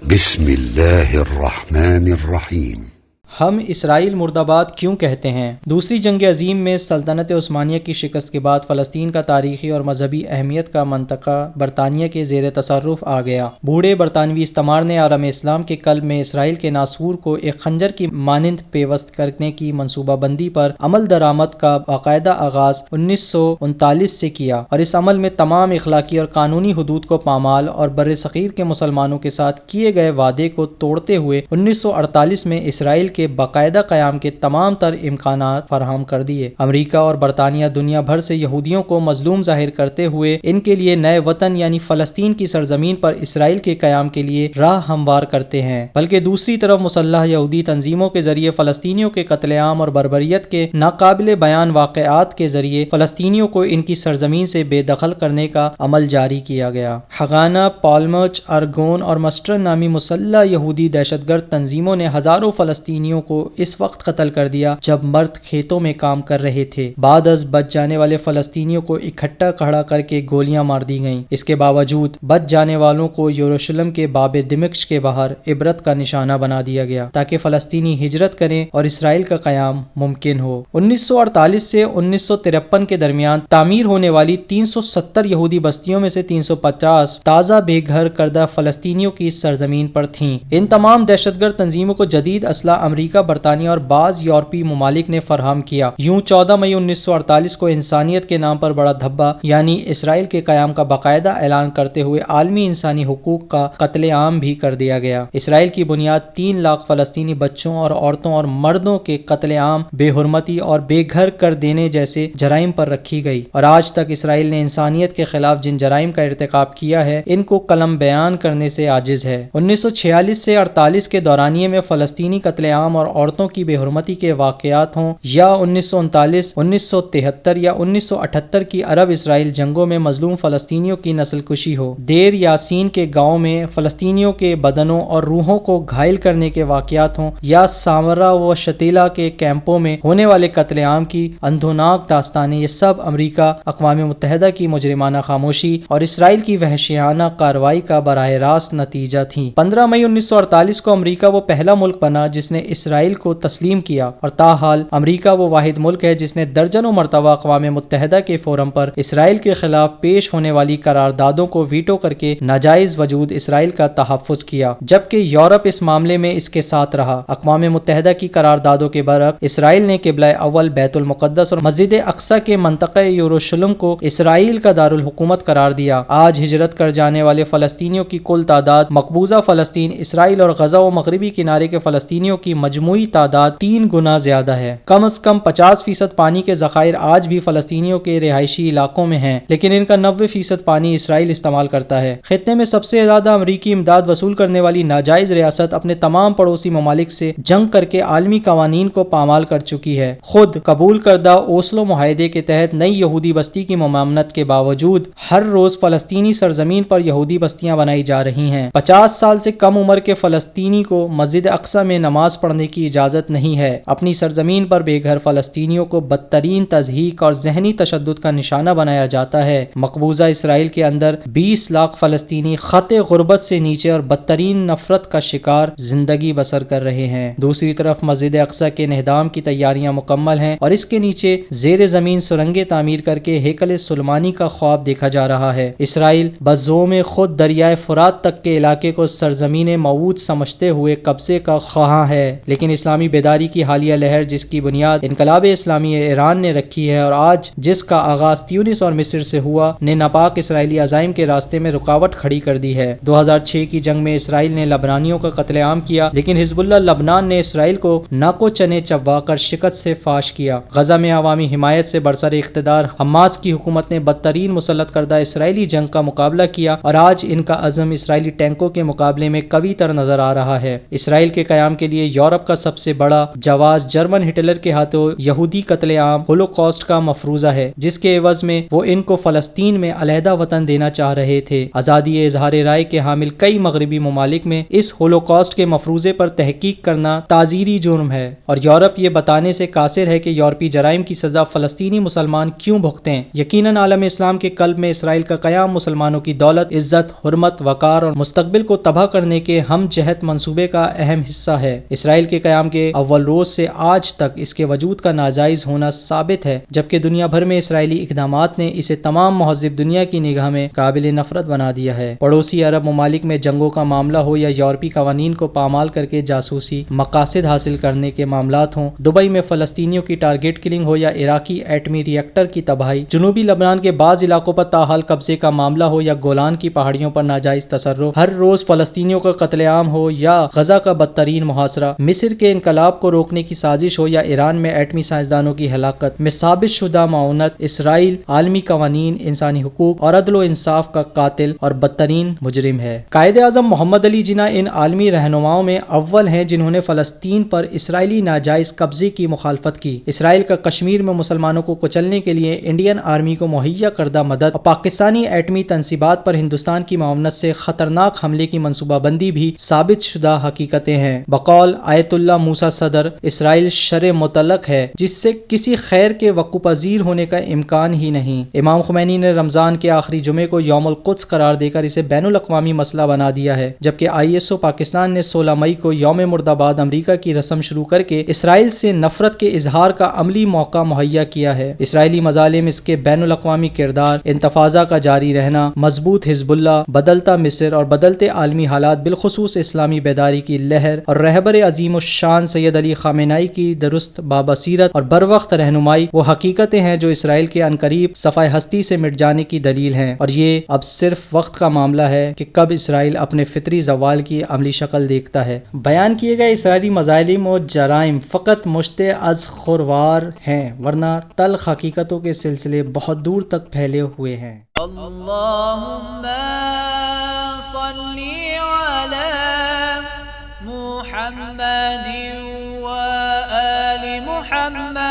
بسم اللہ الرحمن الرحیم۔ ہم اسرائیل مرد آباد کیوں کہتے ہیں؟ دوسری جنگ عظیم میں سلطنت عثمانیہ کی شکست کے بعد فلسطین کا تاریخی اور مذہبی اہمیت کا منطقہ برطانیہ کے زیر تصرف آ گیا۔ بوڑھے برطانوی استعمار نے عالم اسلام کے قلب میں اسرائیل کے ناسور کو ایک خنجر کی مانند پیوست کرنے کی منصوبہ بندی پر عمل درآمد کا باقاعدہ آغاز 1939 سے کیا، اور اس عمل میں تمام اخلاقی اور قانونی حدود کو پامال اور بر صغیر کے مسلمانوں کے ساتھ کیے گئے وعدے کو توڑتے ہوئے 1948 میں اسرائیل کے باقاعدہ قیام کے تمام تر امکانات فراہم کر دیے۔ امریکہ اور برطانیہ دنیا بھر سے یہودیوں کو مظلوم ظاہر کرتے ہوئے ان کے لیے نئے وطن یعنی فلسطین کی سرزمین پر اسرائیل کے قیام کے لیے راہ ہموار کرتے ہیں، بلکہ دوسری طرف مسلح یہودی تنظیموں کے ذریعے فلسطینیوں کے قتل عام اور بربریت کے ناقابل بیان واقعات کے ذریعے فلسطینیوں کو ان کی سرزمین سے بے دخل کرنے کا عمل جاری کیا گیا۔ ہگانا، پالمرچ، ارگون اور مسٹر نامی مسلح یہودی دہشت گرد تنظیموں نے ہزاروں فلسطینیوں کو اس وقت قتل کر دیا جب مرد کھیتوں میں کام کر رہے تھے۔ بعد از بچ جانے والے فلسطینیوں کو اکٹھا کھڑا کر کے گولیاں مار دی گئیں۔ اس کے باوجود بچ جانے والوں کو یروشلم کے باب دمشق کے باہر عبرت کا نشانہ بنا دیا گیا تاکہ فلسطینی ہجرت کریں اور اسرائیل کا قیام ممکن ہو۔ 1948 سے 1953 کے درمیان تعمیر ہونے والی 370 یہودی بستیوں میں سے 350 تازہ بے گھر کردہ فلسطینیوں کی سرزمین پر تھیں۔ ان تمام دہشت گرد تنظیموں کو جدید اسلحہ امریکہ، برطانیہ اور بعض یورپی ممالک نے فراہم کیا۔ یوں 14 مئی 1948 کو انسانیت کے نام پر بڑا دھبا یعنی اسرائیل کے قیام کا باقاعدہ اعلان کرتے ہوئے عالمی انسانی حقوق کا قتل عام بھی کر دیا گیا۔ اسرائیل کی بنیاد 3 لاکھ فلسطینی بچوں اور عورتوں اور مردوں کے قتل عام، بے حرمتی اور بے گھر کر دینے جیسے جرائم پر رکھی گئی، اور آج تک اسرائیل نے انسانیت کے خلاف جن جرائم کا ارتکاب کیا ہے ان کو قلم بیان کرنے سے عاجز ہے۔ 1946 سے 48 کے دورانیے میں فلسطینی قتل عام اور عورتوں کی بے حرمتی کے واقعات ہوں، یا 1939، 1973 یا 1978 کی عرب اسرائیل جنگوں میں مظلوم فلسطینیوں کی نسل کشی ہو، دیر یاسین کے گاؤں میں فلسطینیوں کے بدنوں اور روحوں کو گھائل کرنے کے واقعات ہوں، یا سامرا و شتیلا کے کیمپوں میں ہونے والے قتل عام کی اندھوناک داستانیں، یہ سب امریکہ، اقوام متحدہ کی مجرمانہ خاموشی اور اسرائیل کی وحشیانہ کارروائی کا براہ راست نتیجہ تھیں۔ 15 مئی 1948 کو امریکہ وہ پہلا ملک بنا جس نے اسرائیل کو تسلیم کیا، اور تاحال امریکہ وہ واحد ملک ہے جس نے درجنوں مرتبہ اقوام متحدہ کے فورم پر اسرائیل کے خلاف پیش ہونے والی قراردادوں کو ویٹو کر کے ناجائز وجود اسرائیل کا تحفظ کیا، جبکہ یورپ اس معاملے میں اس کے ساتھ رہا۔ اقوام متحدہ کی قراردادوں کے برعکس اسرائیل نے قبلہ اول بیت المقدس اور مسجد اقصی کے منطقہ یروشلم کو اسرائیل کا دارالحکومت قرار دیا۔ آج ہجرت کر جانے والے فلسطینیوں کی کل تعداد مقبوضہ فلسطین، اسرائیل اور غزہ و مغربی کنارے کے فلسطینیوں کی مجموعی تعداد 3 گنا زیادہ ہے۔ کم از کم 50% پانی کے ذخائر آج بھی فلسطینیوں کے رہائشی علاقوں میں ہیں، لیکن ان کا 90% پانی اسرائیل استعمال کرتا ہے۔ خطے میں سب سے زیادہ امریکی امداد وصول کرنے والی ناجائز ریاست اپنے تمام پڑوسی ممالک سے جنگ کر کے عالمی قوانین کو پامال کر چکی ہے۔ خود قبول کردہ اوسلو معاہدے کے تحت نئی یہودی بستی کی ممانعت کے باوجود ہر روز فلسطینی سرزمین پر یہودی بستیاں بنائی جا رہی ہیں۔ 50 سال سے کم عمر کے فلسطینی کو مسجد اقصی میں نماز پڑھنے کی اجازت نہیں ہے۔ اپنی سرزمین پر بے گھر فلسطینیوں کو بدترین تضحیک اور ذہنی تشدد کا نشانہ بنایا جاتا ہے۔ مقبوضہ اسرائیل کے اندر 20 لاکھ فلسطینی خط غربت سے نیچے اور بدترین نفرت کا شکار زندگی بسر کر رہے ہیں۔ دوسری طرف مسجد اقصی کے انہدام کی تیاریاں مکمل ہیں اور اس کے نیچے زیر زمین سرنگیں تعمیر کر کے ہیکل سلیمانی کا خواب دیکھا جا رہا ہے۔ اسرائیل بزوم خود دریائے فرات تک کے علاقے کو سرزمین موعود سمجھتے ہوئے قبضے کا خواہاں ہے، لیکن اسلامی بیداری کی حالیہ لہر جس کی بنیاد انقلاب اسلامی ایران نے رکھی ہے اور آج جس کا آغاز تیونس اور مصر سے ہوا، نے ناپاک اسرائیلی عزائم کے راستے میں رکاوٹ کھڑی کر دی ہے۔ 2006 کی جنگ میں اسرائیل نے لبنانیوں کا قتل عام کیا، لیکن حزب اللہ لبنان نے اسرائیل کو ناکو چنے چبا کر شکست سے فاش کیا۔ غزہ میں عوامی حمایت سے برسر اقتدار حماس کی حکومت نے بدترین مسلط کردہ اسرائیلی جنگ کا مقابلہ کیا، اور آج ان کا عزم اسرائیلی ٹینکوں کے مقابلے میں قوی تر نظر آ رہا ہے۔ اسرائیل کے قیام کے لیے یورپ یورپ کا سب سے بڑا جواز جرمن ہٹلر کے ہاتھوں یہودی قتل عام ہولوکاسٹ کا مفروضہ ہے، جس کے عوض میں وہ ان کو فلسطین میں علیحدہ وطن دینا چاہ رہے تھے۔ آزادی اظہار رائے کے حامل کئی مغربی ممالک میں اس ہولوکاسٹ کے مفروضے پر تحقیق کرنا تعزیری جرم ہے، اور یورپ یہ بتانے سے قاصر ہے کہ یورپی جرائم کی سزا فلسطینی مسلمان کیوں بھگتیں۔ یقیناً عالم اسلام کے قلب میں اسرائیل کا قیام مسلمانوں کی دولت، عزت، حرمت، وقار اور مستقبل کو تباہ کرنے کے ہم جہت منصوبے کا اہم حصہ ہے۔ اسرائیل کے قیام کے اول روز سے آج تک اس کے وجود کا ناجائز ہونا ثابت ہے، جبکہ دنیا بھر میں اسرائیلی اقدامات نے اسے تمام مہذب دنیا کی نگاہ میں قابل نفرت بنا دیا ہے۔ پڑوسی عرب ممالک میں جنگوں کا معاملہ ہو یا یورپی قوانین کو پامال کر کے جاسوسی مقاصد حاصل کرنے کے معاملات ہوں، دبئی میں فلسطینیوں کی ٹارگٹ کلنگ ہو یا عراقی ایٹمی ری ایکٹر کی تباہی، جنوبی لبنان کے بعض علاقوں پر تاحال قبضے کا معاملہ ہو یا گولان کی پہاڑیوں پر ناجائز تصرف، ہر روز فلسطینیوں کا قتل عام ہو یا غزہ کا بدترین محاصرہ، مصر کے انقلاب کو روکنے کی سازش ہو یا ایران میں ایٹمی سائنسدانوں کی ہلاکت میں ثابت شدہ معاونت، اسرائیل عالمی قوانین، انسانی حقوق اور عدل و انصاف کا قاتل اور بدترین مجرم ہے۔ قائد اعظم محمد علی جناح ان عالمی رہنماؤں میں اول ہیں جنہوں نے فلسطین پر اسرائیلی ناجائز قبضے کی مخالفت کی۔ اسرائیل کا کشمیر میں مسلمانوں کو کچلنے کے لیے انڈین آرمی کو مہیا کردہ مدد اور پاکستانی ایٹمی تنصیبات پر ہندوستان کی معاونت سے خطرناک حملے کی منصوبہ بندی بھی ثابت شدہ حقیقتیں ہیں۔ بقول آیت اللہ موسیٰ صدر، اسرائیل شر مطلق ہے جس سے کسی خیر کے وقوع پذیر ہونے کا امکان ہی نہیں۔ امام خمینی نے رمضان کے آخری جمعے کو یوم القدس قرار دے کر اسے بین الاقوامی مسئلہ بنا دیا ہے، جبکہ ISO پاکستان نے 16 مئی کو یوم مرداباد امریکہ کی رسم شروع کر کے اسرائیل سے نفرت کے اظہار کا عملی موقع مہیا کیا ہے۔ اسرائیلی مظالم، اس کے بین الاقوامی کردار، انتفاضہ کا جاری رہنا، مضبوط حزب اللہ، بدلتا مصر اور بدلتے عالمی حالات، بالخصوص اسلامی بیداری کی لہر اور رہبر عظیم الشان سید علی خامنہئی کی درست بابصیرت اور بروقت رہنمائی وہ حقیقتیں ہیں جو اسرائیل کے عنقریب صفحہ ہستی سے مٹ جانے کی دلیل ہیں، اور یہ اب صرف وقت کا معاملہ ہے کہ کب اسرائیل اپنے فطری زوال کی عملی شکل دیکھتا ہے۔ بیان کیے گئے اسرائیلی مظالم و جرائم فقط مشتِ از خوروار ہیں، ورنہ تلخ حقیقتوں کے سلسلے بہت دور تک پھیلے ہوئے ہیں۔ اللہم صلی علی محمد و آل محمد